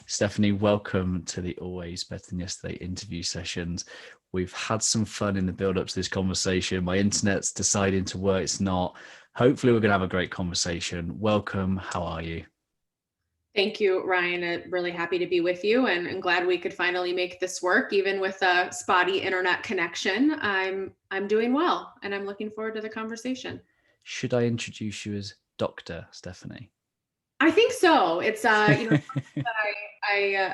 Stefanie, welcome to the Always Better Than Yesterday interview sessions. We've had some fun in the build up to this conversation. My internet's deciding to work, it's not. Hopefully, we're going to have a great conversation. Welcome. How are you? Thank you, Ryan. Really happy to be with you and glad we could finally make this work, even with a spotty internet connection. I'm doing well and I'm looking forward to the conversation. Should I introduce you as Dr. Stefanie? I think so. It's I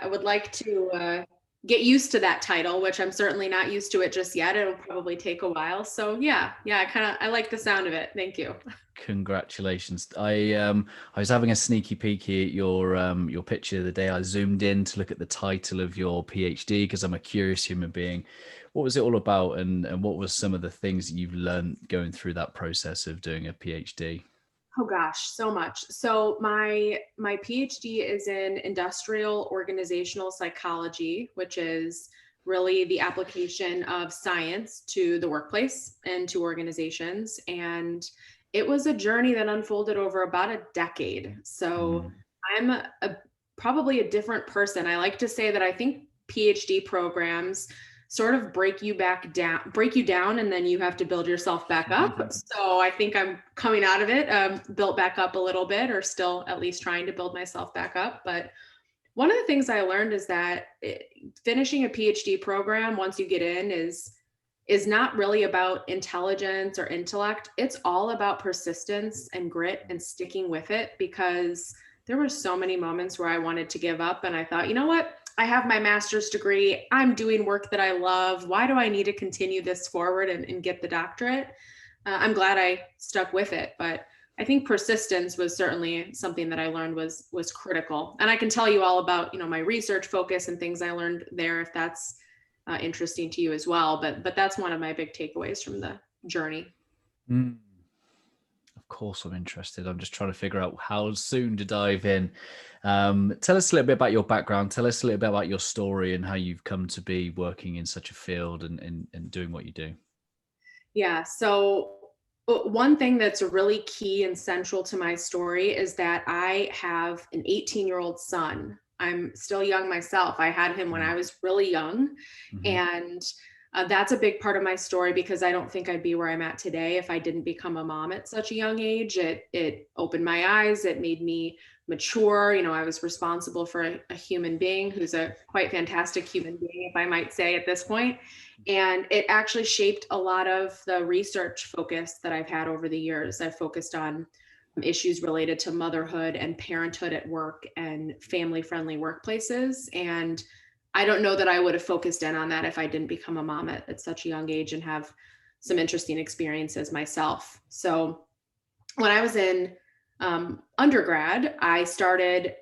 would like to get used to that title, which I'm certainly not used to it just yet. It'll probably take a while. So yeah, I like the sound of it. Thank you. Congratulations. I was having a sneaky peeky at your picture the day I zoomed in to look at the title of your PhD because I'm a curious human being. What was it all about, and what was some of the things that you've learned going through that process of doing a PhD? Oh gosh, so much. So my PhD is in industrial organizational psychology, which is really the application of science to the workplace and to organizations. And it was a journey that unfolded over about a decade. So I'm probably a different person. I like to say that I think PhD programs sort of break you down, and then you have to build yourself back up. So I think I'm coming out of it, built back up a little bit, or still at least trying to build myself back up. But one of the things I learned is that finishing a PhD program, once you get in, is not really about intelligence or intellect. It's all about persistence and grit and sticking with it, because there were so many moments where I wanted to give up, and I thought, you know what? I have my master's degree. I'm doing work that I love. Why do I need to continue this forward and get the doctorate? I'm glad I stuck with it, but I think persistence was certainly something that I learned was critical. And I can tell you all about, my research focus and things I learned there, if that's interesting to you as well. But that's one of my big takeaways from the journey. Of course, I'm interested. I'm just trying to figure out how soon to dive in. Tell us a little bit about your background. Tell us a little bit about your story and how you've come to be working in such a field and doing what you do. Yeah. So one thing that's really key and central to my story is that I have an 18-year-old son. I'm still young myself. I had him when I was really young. And that's a big part of my story, because I don't think I'd be where I'm at today if I didn't become a mom at such a young age. It opened my eyes. It made me mature. I was responsible for a human being who's a quite fantastic human being, if I might say, at this point. And it actually shaped a lot of the research focus that I've had over the years. I've focused on issues related to motherhood and parenthood at work and family-friendly workplaces. And I don't know that I would have focused in on that if I didn't become a mom at such a young age and have some interesting experiences myself. So when I was in undergrad, I started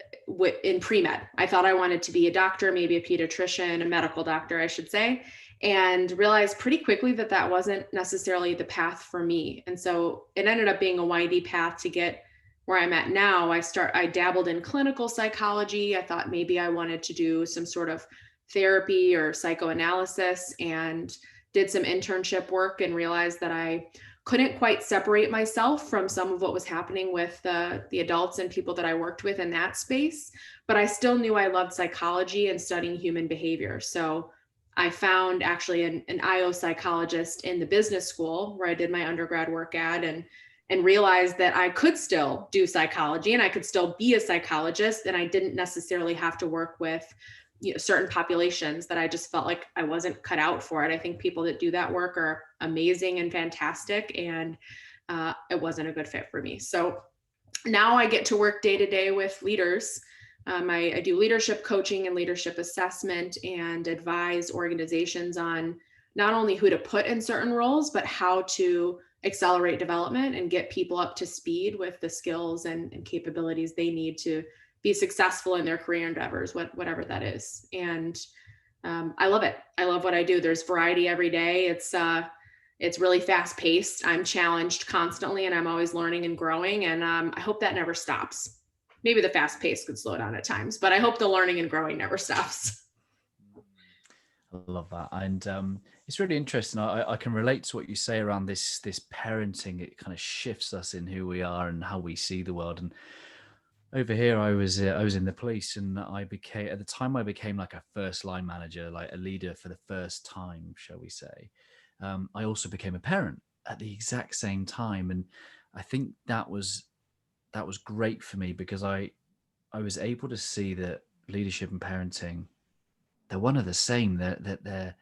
in pre-med. I thought I wanted to be a doctor, maybe a pediatrician, a medical doctor, I should say, and realized pretty quickly that that wasn't necessarily the path for me. And so it ended up being a windy path to get where I'm at now. I dabbled in clinical psychology. I thought maybe I wanted to do some sort of therapy or psychoanalysis, and did some internship work and realized that I couldn't quite separate myself from some of what was happening with the adults and people that I worked with in that space. But I still knew I loved psychology and studying human behavior. So I found actually an IO psychologist in the business school where I did my undergrad work at, and realized that I could still do psychology and I could still be a psychologist, and I didn't necessarily have to work with certain populations that I just felt like I wasn't cut out for it. I think people that do that work are amazing and fantastic, and it wasn't a good fit for me. So now I get to work day to day with leaders. I do leadership coaching and leadership assessment, and advise organizations on not only who to put in certain roles, but how to accelerate development and get people up to speed with the skills and capabilities they need to be successful in their career endeavors, whatever that is. And I love it. I love what I do. There's variety every day. It's really fast paced. I'm challenged constantly, and I'm always learning and growing. And I hope that never stops. Maybe the fast pace could slow down at times, but I hope the learning and growing never stops. I love that. And it's really interesting. I can relate to what you say around this parenting. It kind of shifts us in who we are and how we see the world. And over here, I was in the police, and I became at the time I became like a first line manager, like a leader for the first time, shall we say. I also became a parent at the exact same time, and I think that was great for me because I was able to see that leadership and parenting, they're one of the same. They're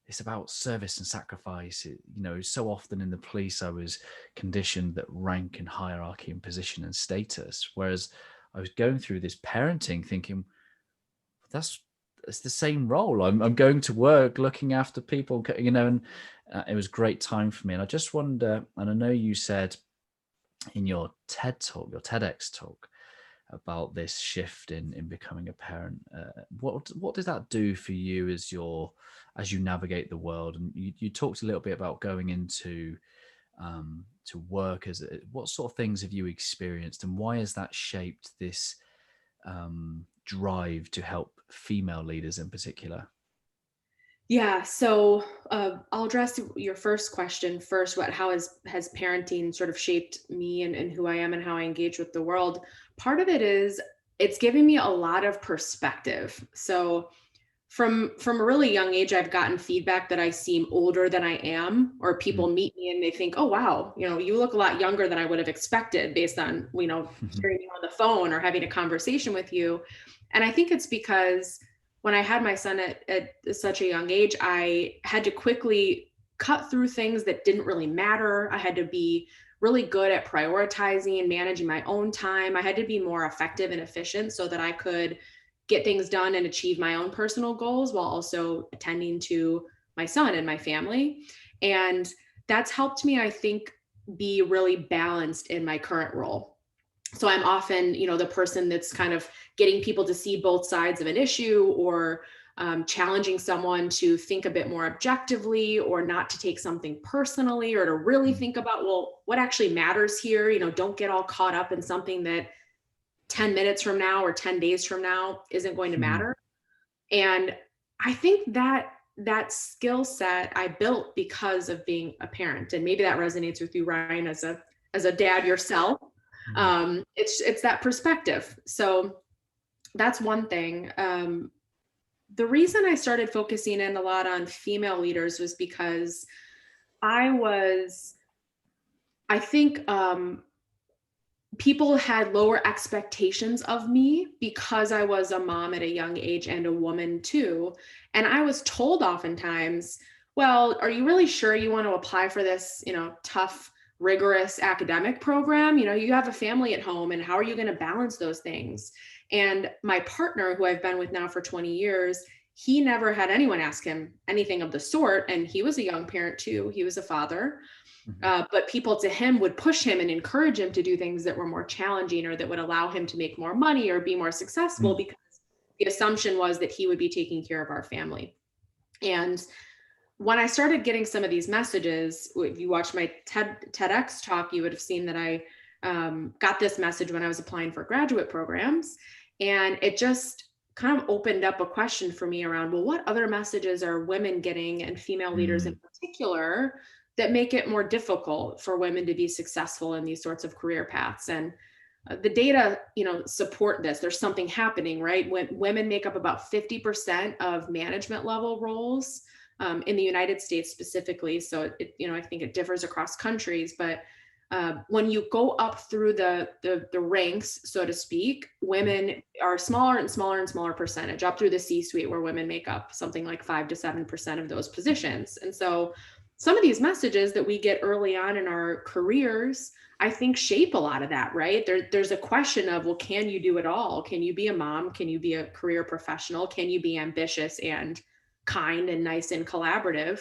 it's about service and sacrifice. You know, so often in the police, I was conditioned that rank and hierarchy and position and status, whereas I was going through this parenting thinking that's it's the same role. I'm going to work, looking after people, you know, and it was a great time for me. And I just wonder, and I know you said in your TED talk, your TEDx talk, about this shift in becoming a parent. What does that do for you as you navigate the world? And you talked a little bit about going into to work as what sort of things have you experienced, and why has that shaped this drive to help female leaders in particular? Yeah, so I'll address your first question first. How has parenting sort of shaped me and who I am and how I engage with the world? Part of it is it's giving me a lot of perspective. So from a really young age, I've gotten feedback that I seem older than I am, or people meet me and they think, "Oh wow, you know, you look a lot younger than I would have expected based on, you know, hearing you on the phone or having a conversation with you." And I think it's because when I had my son at such a young age, I had to quickly cut through things that didn't really matter. I had to be really good at prioritizing and managing my own time. I had to be more effective and efficient so that I could get things done and achieve my own personal goals while also attending to my son and my family. And that's helped me, I think, be really balanced in my current role. So I'm often, you know, the person that's kind of getting people to see both sides of an issue, or challenging someone to think a bit more objectively, or not to take something personally, or to really think about, well, what actually matters here? You know, don't get all caught up in something that 10 minutes from now or 10 days from now isn't going to matter. And I think that skill set I built because of being a parent. And maybe that resonates with you, Ryan, as a dad yourself. It's that perspective. So that's one thing. The reason I started focusing in a lot on female leaders was because I think people had lower expectations of me because I was a mom at a young age and a woman too. And I was told oftentimes, well, are you really sure you want to apply for this, you know, tough, rigorous academic program? You know, you have a family at home, and how are you going to balance those things? And my partner, who I've been with now for 20 years, he never had anyone ask him anything of the sort. And he was a young parent too. He was a father. But people to him would push him and encourage him to do things that were more challenging, or that would allow him to make more money or be more successful, because the assumption was that he would be taking care of our family. And when I started getting some of these messages, if you watch my TEDx talk, you would have seen that I got this message when I was applying for graduate programs. And it just kind of opened up a question for me around, well, what other messages are women getting, and female leaders in particular, that make it more difficult for women to be successful in these sorts of career paths? And the data, you know, support this. There's something happening, right? When women make up about 50% of management level roles in the United States specifically. So you know, I think it differs across countries, but when you go up through the ranks, so to speak, women are smaller and smaller and smaller percentage up through the C-suite, where women make up something like 5 to 7% of those positions. And so some of these messages that we get early on in our careers, I think, shape a lot of that, right? There's a question of, well, can you do it all? Can you be a mom? Can you be a career professional? Can you be ambitious and kind and nice and collaborative?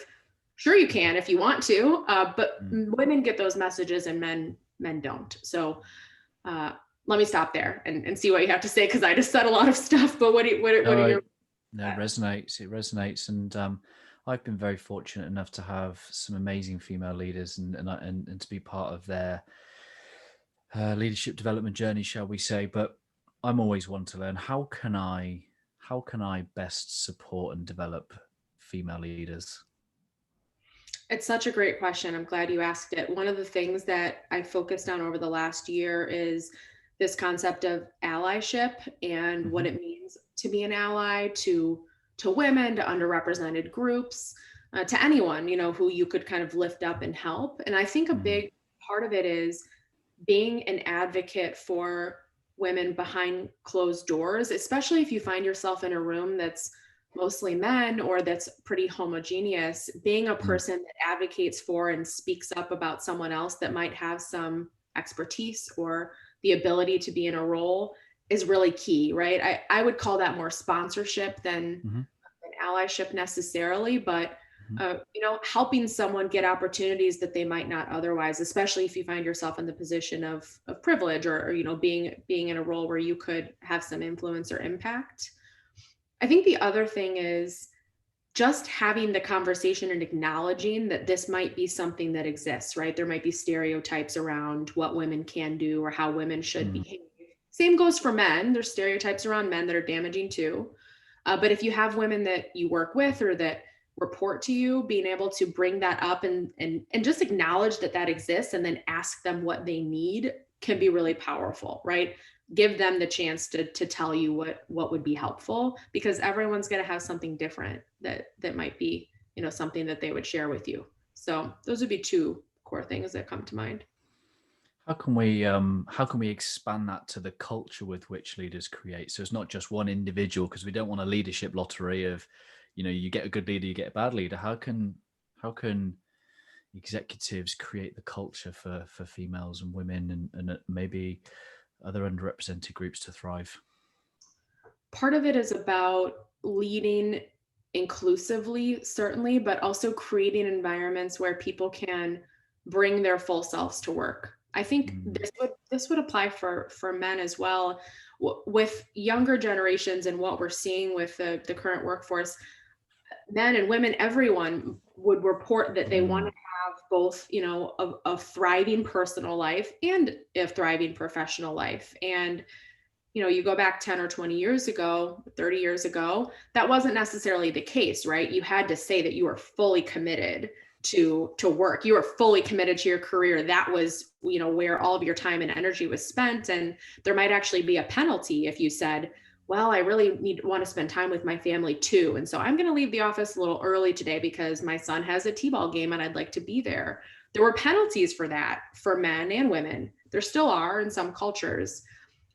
Sure, you can if you want to, but women get those messages and men don't. So let me stop there and see what you have to say, because I just said a lot of stuff. But what are your no, it resonates, and I've been very fortunate enough to have some amazing female leaders, and to be part of their leadership development journey, shall we say. But I'm always one to learn. How can I best support and develop female leaders? It's such a great question. I'm glad you asked it. One of the things that I focused on over the last year is this concept of allyship and what Hmm. it means to be an ally to women, to underrepresented groups, to anyone, who you could kind of lift up and help. And I think a Hmm. big part of it is being an advocate for women behind closed doors, especially if you find yourself in a room that's mostly men or that's pretty homogeneous. Being a person that advocates for and speaks up about someone else that might have some expertise or the ability to be in a role is really key, right? I would call that more sponsorship than Hmm. an allyship necessarily, but Hmm. helping someone get opportunities that they might not otherwise, especially if you find yourself in the position of privilege or being in a role where you could have some influence or impact. I think the other thing is just having the conversation and acknowledging that this might be something that exists, right? There might be stereotypes around what women can do or how women should Hmm. behave. Same goes for men. There's stereotypes around men that are damaging too. But if you have women that you work with or that report to you, being able to bring that up and just acknowledge that that exists and then ask them what they need can be really powerful, right? Give them the chance to tell you what would be helpful, because everyone's going to have something different that might be something that they would share with you. So those would be two core things that come to mind. How can we expand that to the culture with which leaders create? So it's not just one individual, because we don't want a leadership lottery of, you get a good leader, you get a bad leader. How can executives create the culture for females and women and maybe other underrepresented groups to thrive? Part of it is about leading inclusively, certainly, but also creating environments where people can bring their full selves to work. I think Mm. this would apply for men as well. With younger generations and what we're seeing with the current workforce, men and women, everyone would report that they want to Mm. have both, a thriving personal life and a thriving professional life. And you go back 10 or 20 years ago, 30 years ago, that wasn't necessarily the case, right? You had to say that you were fully committed to work. You were fully committed to your career. That was, where all of your time and energy was spent. And there might actually be a penalty if you said, well, I really want to spend time with my family too. And so I'm going to leave the office a little early today because my son has a t-ball game and I'd like to be there. There were penalties for that for men and women. There still are in some cultures.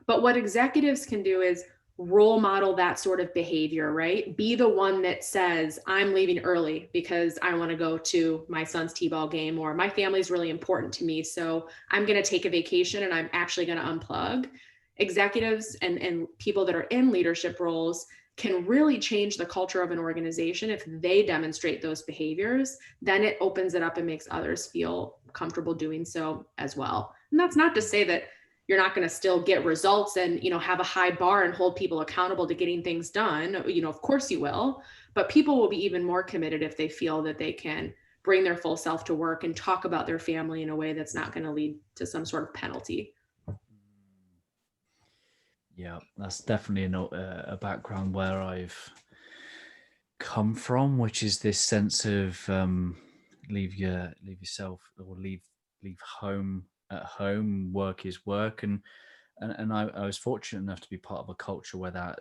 But what executives can do is role model that sort of behavior, right? Be the one that says, I'm leaving early because I want to go to my son's t-ball game, or my family's really important to me. So I'm going to take a vacation and I'm actually going to unplug. Executives and people that are in leadership roles can really change the culture of an organization if they demonstrate those behaviors. Then it opens it up and makes others feel comfortable doing so as well. And that's not to say that you're not going to still get results and have a high bar and hold people accountable to getting things done. Of course you will, but people will be even more committed if they feel that they can bring their full self to work and talk about their family in a way that's not going to lead to some sort of penalty. Yeah, that's definitely a background where I've come from, which is this sense of leave yourself, or leave home at home. Work is work, and I was fortunate enough to be part of a culture where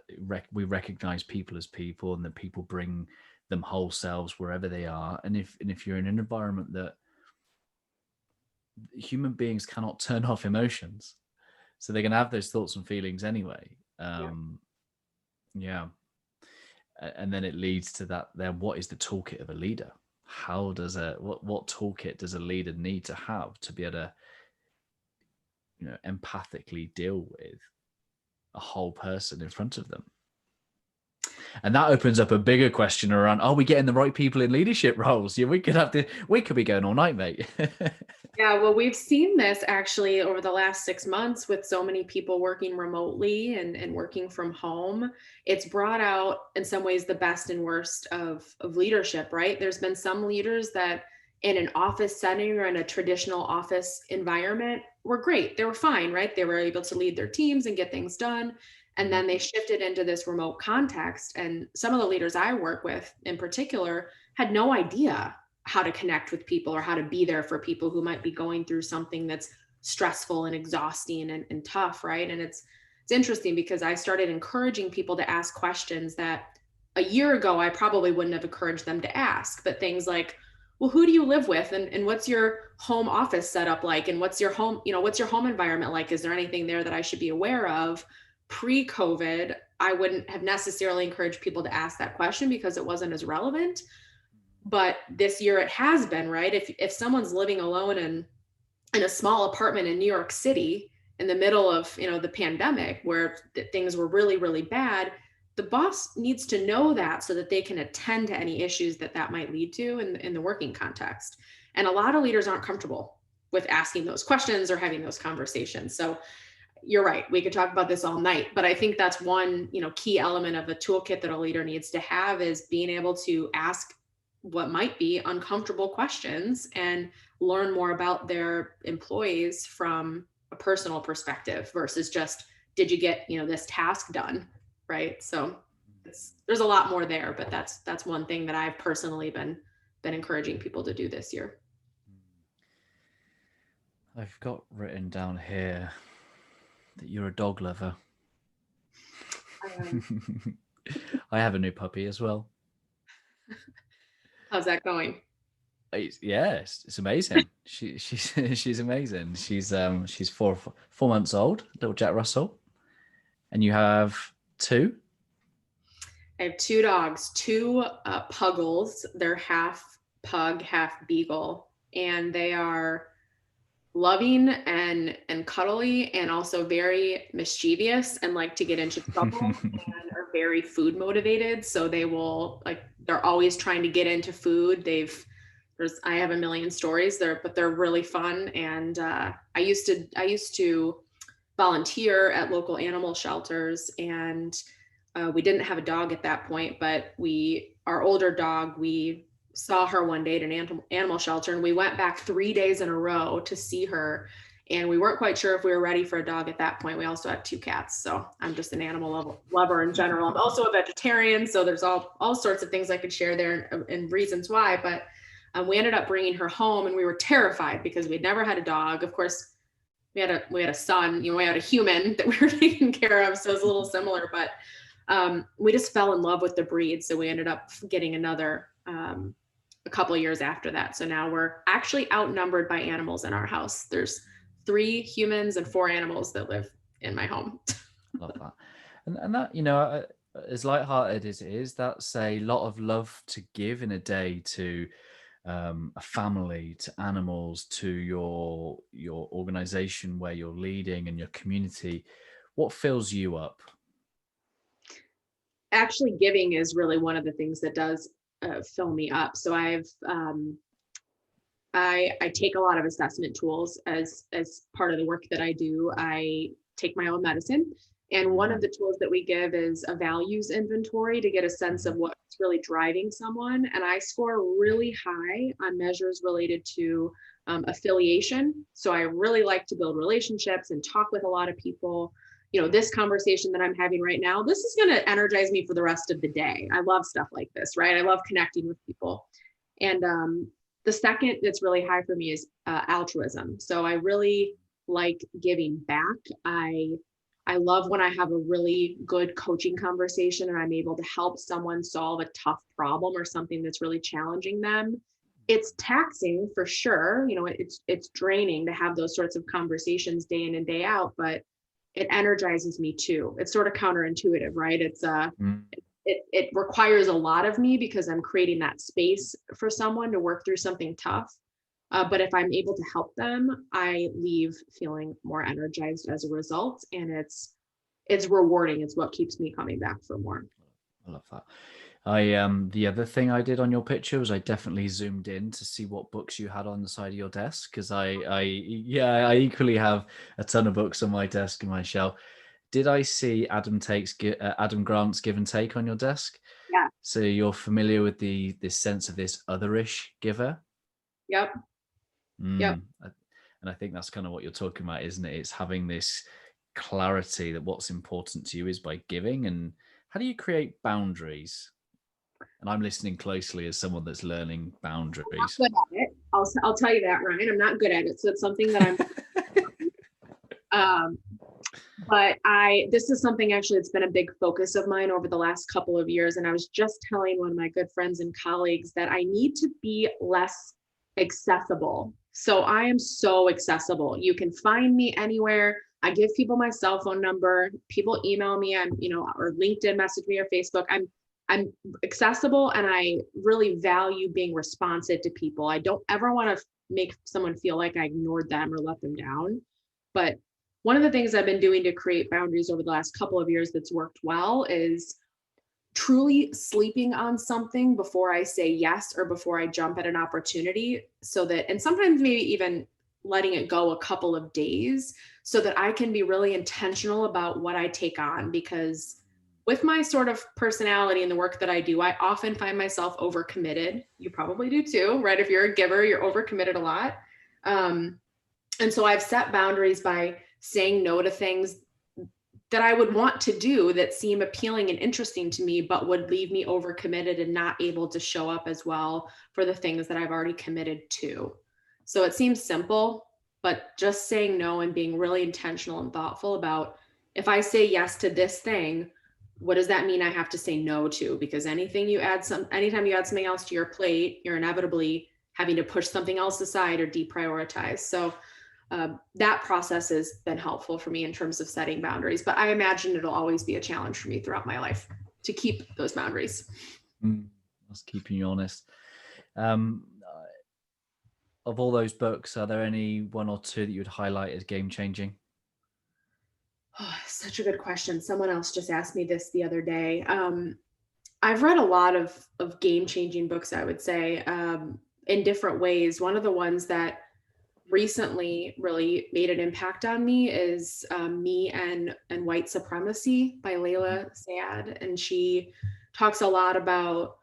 we recognize people as people, and that people bring them whole selves wherever they are. And if you're in an environment that human beings cannot turn off emotions, so they're going to have those thoughts and feelings anyway. Yeah. Yeah. And then it leads to that. Then what is the toolkit of a leader? How does what toolkit does a leader need to have to be able to empathically deal with a whole person in front of them? And that opens up a bigger question around: are we getting the right people in leadership roles? Yeah, we could be going all night, mate. Yeah, well, we've seen this actually over the last 6 months with so many people working remotely and working from home. It's brought out, in some ways, the best and worst of leadership, right? There's been some leaders that in an office setting or in a traditional office environment were great. They were fine, right? They were able to lead their teams and get things done. And Mhm. then they shifted into this remote context. And some of the leaders I work with in particular had no idea how to connect with people or how to be there for people who might be going through something that's stressful and exhausting and tough, right? And it's interesting because I started encouraging people to ask questions that a year ago I probably wouldn't have encouraged them to ask. But things like, well, who do you live with, and what's your home office setup like, and what's your home, what's your home environment like? Is there anything there that I should be aware of? Pre-COVID, I wouldn't have necessarily encouraged people to ask that question because it wasn't as relevant. But this year it has been, right? If someone's living alone in a small apartment in New York City in the middle of, the pandemic, where things were really, really bad, the boss needs to know that so that they can attend to any issues that might lead to in the working context. And a lot of leaders aren't comfortable with asking those questions or having those conversations. So you're right, we could talk about this all night, but I think that's one, key element of the toolkit that a leader needs to have, is being able to ask what might be uncomfortable questions and learn more about their employees from a personal perspective versus just, did you get, this task done, right? So there's a lot more there, but that's one thing that I've personally been encouraging people to do this year. I've got written down here that you're a dog lover. I have a new puppy as well. How's that going? It's amazing. She's amazing. She's 4 months old, little Jack Russell. And you have two? I have two dogs, two puggles. They're half pug, half beagle, and they are loving and cuddly, and also very mischievous and like to get into trouble and are very food motivated. So they're always trying to get into food. I have a million stories there, but they're really fun. And I used to volunteer at local animal shelters, and we didn't have a dog at that point, but our older dog, we saw her one day at an animal shelter, and we went back 3 days in a row to see her. And we weren't quite sure if we were ready for a dog at that point. We also had two cats. So I'm just an animal lover in general. I'm also a vegetarian. So there's all sorts of things I could share there and reasons why. But we ended up bringing her home, and we were terrified because we'd never had a dog. Of course, we had a son, we had a human that we were taking care of. So it's a little similar, but we just fell in love with the breed. So we ended up getting another a couple of years after that. So now we're actually outnumbered by animals in our house. There's 3 humans and 4 animals that live in my home. Love that. And that, as lighthearted as it is, that's a lot of love to give in a day to a family, to animals, to your organization where you're leading and your community. What fills you up? Actually, giving is really one of the things that does fill me up. So I take a lot of assessment tools as part of the work that I do. I take my own medicine, and one of the tools that we give is a values inventory to get a sense of what's really driving someone. And I score really high on measures related to affiliation. So I really like to build relationships and talk with a lot of people. This conversation that I'm having right now, this is going to energize me for the rest of the day. I love stuff like this, right? I love connecting with people. And the second that's really high for me is altruism. So I really like giving back. I love when I have a really good coaching conversation and I'm able to help someone solve a tough problem or something that's really challenging them. It's taxing for sure. It's draining to have those sorts of conversations day in and day out, but it energizes me too. It's sort of counterintuitive, right? It requires a lot of me because I'm creating that space for someone to work through something tough. But if I'm able to help them, I leave feeling more energized as a result. And it's rewarding. It's what keeps me coming back for more. I love that. The other thing I did on your picture was I definitely zoomed in to see what books you had on the side of your desk, because I equally have a ton of books on my desk and my shelf. Did I see Adam Grant's Give and Take on your desk? Yeah. So you're familiar with this sense of this otherish giver? Yep. Yep. And I think that's kind of what you're talking about, isn't it? It's having this clarity that what's important to you is by giving. And how do you create boundaries? And I'm listening closely as someone that's learning boundaries. I'm not good at it. I'll tell you that, Ryan. I'm not good at it. So it's something that I'm Um, but this is something actually that's been a big focus of mine over the last couple of years. And I was just telling one of my good friends and colleagues that I need to be less accessible. So I am so accessible. You can find me anywhere. I give people my cell phone number. People email me, or LinkedIn message me or Facebook. I'm accessible, and I really value being responsive to people. I don't ever want to make someone feel like I ignored them or let them down. But one of the things I've been doing to create boundaries over the last couple of years that's worked well is truly sleeping on something before I say yes or before I jump at an opportunity, so that, and sometimes maybe even letting it go a couple of days so that I can be really intentional about what I take on. Because with my sort of personality and the work that I do, I often find myself overcommitted. You probably do too, right? If you're a giver, you're overcommitted a lot. And so I've set boundaries by saying no to things that I would want to do that seem appealing and interesting to me, but would leave me overcommitted and not able to show up as well for the things that I've already committed to. So it seems simple, but just saying no and being really intentional and thoughtful about, if I say yes to this thing, what does that mean I have to say no to? Because anytime you add something else to your plate, you're inevitably having to push something else aside or deprioritize. So that process has been helpful for me in terms of setting boundaries, but I imagine it'll always be a challenge for me throughout my life to keep those boundaries. That's keeping you honest. Of all those books, are there any one or two that you would highlight as game-changing? Oh, such a good question. Someone else just asked me this the other day. I've read a lot of game-changing books, I would say, in different ways. One of the ones that recently really made an impact on me is Me and White Supremacy by Layla Saad. And she talks a lot about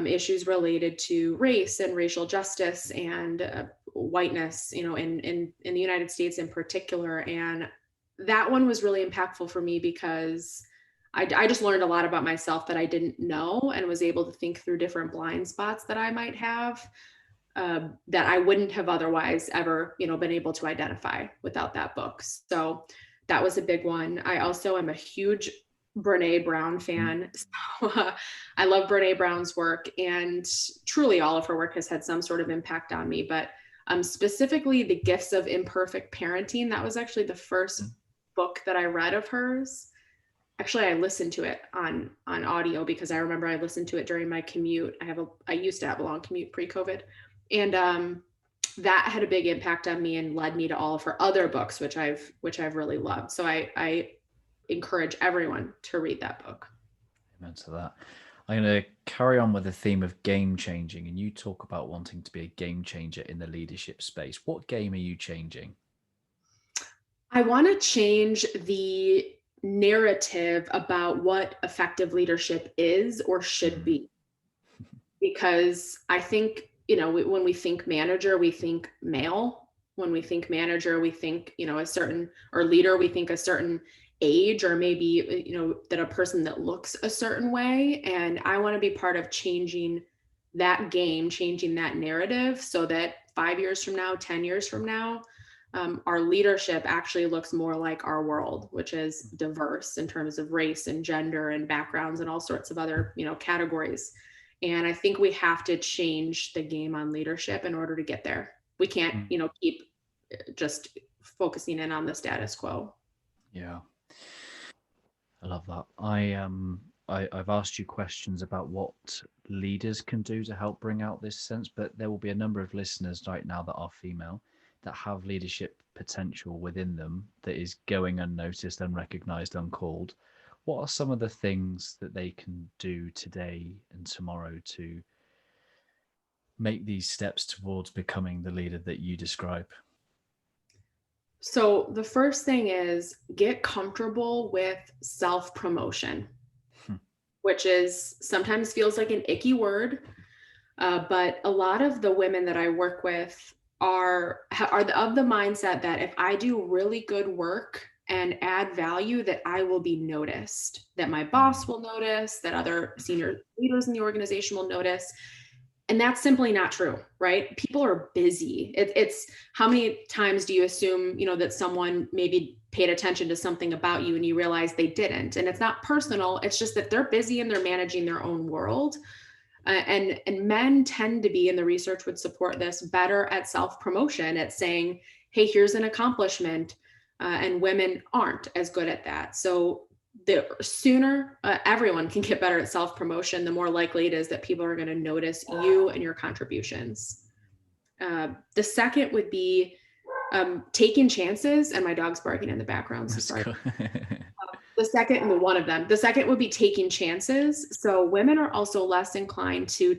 issues related to race and racial justice and whiteness, in the United States in particular. And that one was really impactful for me because I just learned a lot about myself that I didn't know, and was able to think through different blind spots that I might have, that I wouldn't have otherwise ever, been able to identify without that book. So that was a big one. I also am a huge Brene Brown fan. So, I love Brene Brown's work, and truly all of her work has had some sort of impact on me. But specifically The Gifts of Imperfect Parenting, that was actually the first book that I read of hers. Actually, I listened to it on audio because I remember I listened to it during my commute. I used to have a long commute pre-COVID. And that had a big impact on me and led me to all of her other books, which I've really loved. So I encourage everyone to read that book. Amen to that. I'm going to carry on with the theme of game changing, and you talk about wanting to be a game changer in the leadership space. What game are you changing? I want to change the narrative about what effective leadership is or should be, because I think, when we think manager, we think male. When we think manager, we think, a certain, or leader, we think a certain age, or maybe, that a person that looks a certain way. And I want to be part of changing that game, changing that narrative, so that 5 years from now, 10 years from now, our leadership actually looks more like our world, which is diverse in terms of race and gender and backgrounds and all sorts of other, categories. And I think we have to change the game on leadership in order to get there. We can't, keep just focusing in on the status quo. Yeah, I love that. I've asked you questions about what leaders can do to help bring out this sense, but there will be a number of listeners right now that are female that have leadership potential within them that is going unnoticed, unrecognized, uncalled. What are some of the things that they can do today and tomorrow to make these steps towards becoming the leader that you describe? So the first thing is get comfortable with self-promotion, which is sometimes feels like an icky word. But a lot of the women that I work with are of the mindset that if I do really good work and add value, that I will be noticed, that my boss will notice, that other senior leaders in the organization will notice. And that's simply not true, right? People are busy. It's how many times do you assume, that someone maybe paid attention to something about you and you realize they didn't. And it's not personal. It's just that they're busy and they're managing their own world. And men tend to be, and the research would support this, better at self-promotion, at saying, hey, here's an accomplishment. And women aren't as good at that. So the sooner everyone can get better at self-promotion, the more likely it is that people are going to notice you and your contributions. The second would be taking chances, and my dog's barking in the background. So sorry. The second would be taking chances. So women are also less inclined to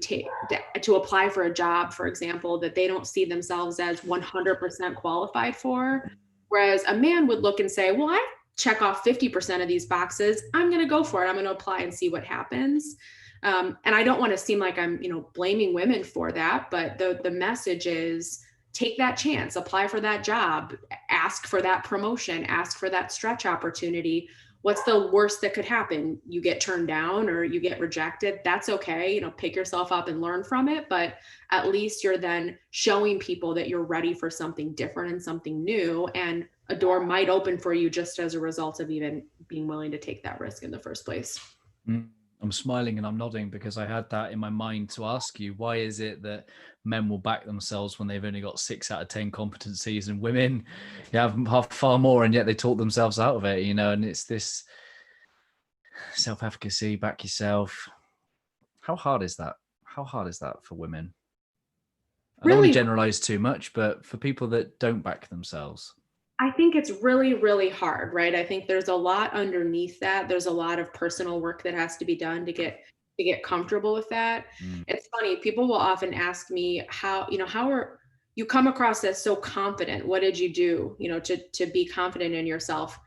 apply for a job, for example, that they don't see themselves as 100% qualified for. Whereas a man would look and say, well, I check off 50% of these boxes. I'm going to go for it. I'm going to apply and see what happens. And I don't want to seem like I'm, blaming women for that, but the message is, take that chance, apply for that job, ask for that promotion, ask for that stretch opportunity. What's the worst that could happen? You get turned down or you get rejected. That's okay. Pick yourself up and learn from it. But at least you're then showing people that you're ready for something different and something new. And a door might open for you just as a result of even being willing to take that risk in the first place. I'm smiling and I'm nodding because I had that in my mind to ask you, why is it that men will back themselves when they've only got 6 out of 10 competencies, and women have far more, and yet they talk themselves out of it, and it's this self-efficacy, back yourself. How hard is that? How hard is that for women? I don't want to generalize too much, but for people that don't back themselves. I think it's really, really hard, right? I think there's a lot underneath that. There's a lot of personal work that has to be done to get comfortable with that. It's funny. People will often ask me how are you come across as so confident? What did you do, to be confident in yourself?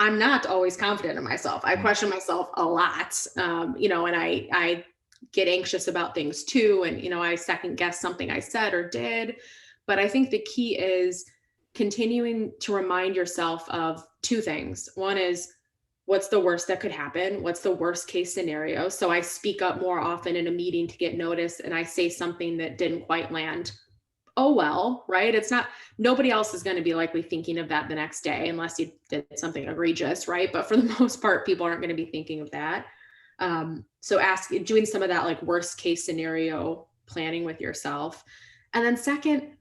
I'm not always confident in myself. I question myself a lot, and I get anxious about things too. And, I second guess something I said or did. But I think the key is continuing to remind yourself of two things. One is, what's the worst that could happen? What's the worst case scenario? So I speak up more often in a meeting to get noticed, and I say something that didn't quite land. Oh, well, right? It's not, nobody else is going to be likely thinking of that the next day unless you did something egregious, right? But for the most part, people aren't going to be thinking of that. So doing some of that like worst case scenario planning with yourself. And then second,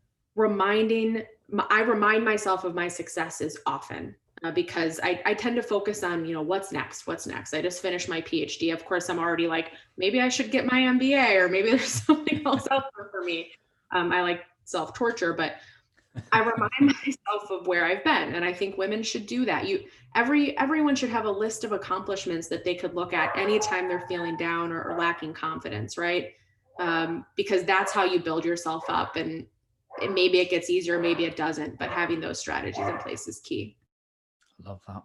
I remind myself of my successes often because I tend to focus on, what's next? I just finished my PhD. Of course, I'm already like, maybe I should get my MBA, or maybe there's something else out there for me. I like self-torture, but I remind myself of where I've been. And I think women should do that. Everyone should have a list of accomplishments that they could look at anytime they're feeling down or lacking confidence, right? Because that's how you build yourself up. And maybe it gets easier, maybe it doesn't, but having those strategies in place is key. I love that.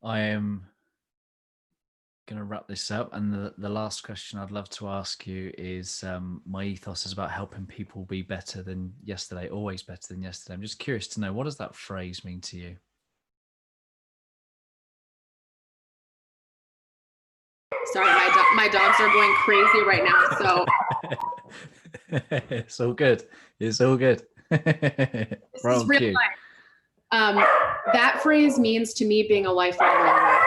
I am going to wrap this up. And the last question I'd love to ask you is, my ethos is about helping people be better than yesterday, always better than yesterday. I'm just curious to know, what does that phrase mean to you? Sorry, my dogs are going crazy right now. So it's all good. It's all good. This is real life. That phrase means to me being a lifelong learner.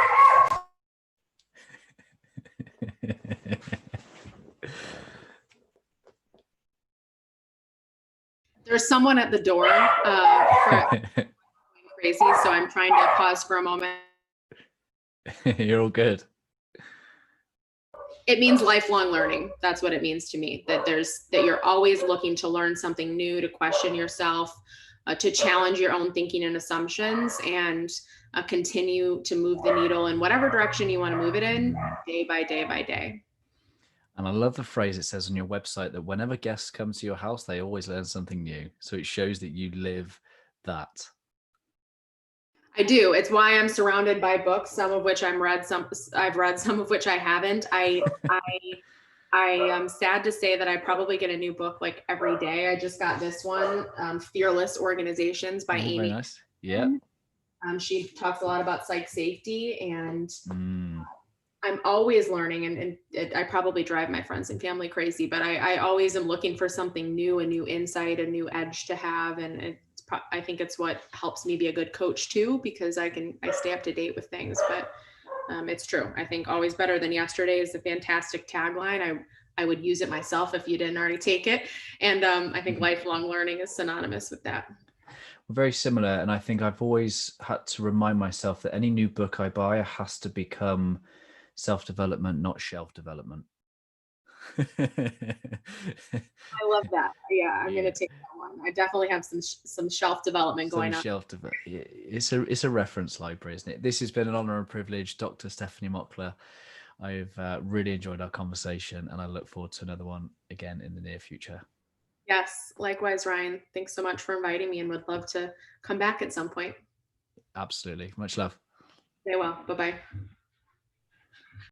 There's someone at the door crazy, so I'm trying to pause for a moment. You're all good. It means lifelong learning. That's what it means to me, that you're always looking to learn something new, to question yourself, to challenge your own thinking and assumptions, and continue to move the needle in whatever direction you want to move it in, day by day by day. And I love the phrase it says on your website that whenever guests come to your house, they always learn something new. So it shows that you live that. I do. It's why I'm surrounded by books, some of which I've read, some of which I haven't. I am sad to say that I probably get a new book like every day. I just got this one, Fearless Organizations by Amy. Very nice. Yeah. She talks a lot about psych safety, and I'm always learning, and I probably drive my friends and family crazy, but I always am looking for something new, a new insight, a new edge to have. And it's I think it's what helps me be a good coach too, because I stay up to date with things. But it's true. I think always better than yesterday is a fantastic tagline. I would use it myself if you didn't already take it. And I think lifelong learning is synonymous with that. Very similar. And I think I've always had to remind myself that any new book I buy has to become self-development, not shelf development. I love that. Yeah, I'm Yeah. gonna take that one. I definitely have some shelf development Some going on. shelf development. It's a reference library, isn't it? This has been an honor and privilege, Dr. Stefanie Mockler. I've really enjoyed our conversation, and I look forward to another one again in the near future. Yes, likewise, Ryan. Thanks so much for inviting me, and would love to come back at some point. Absolutely. Much love. Stay well. Bye bye.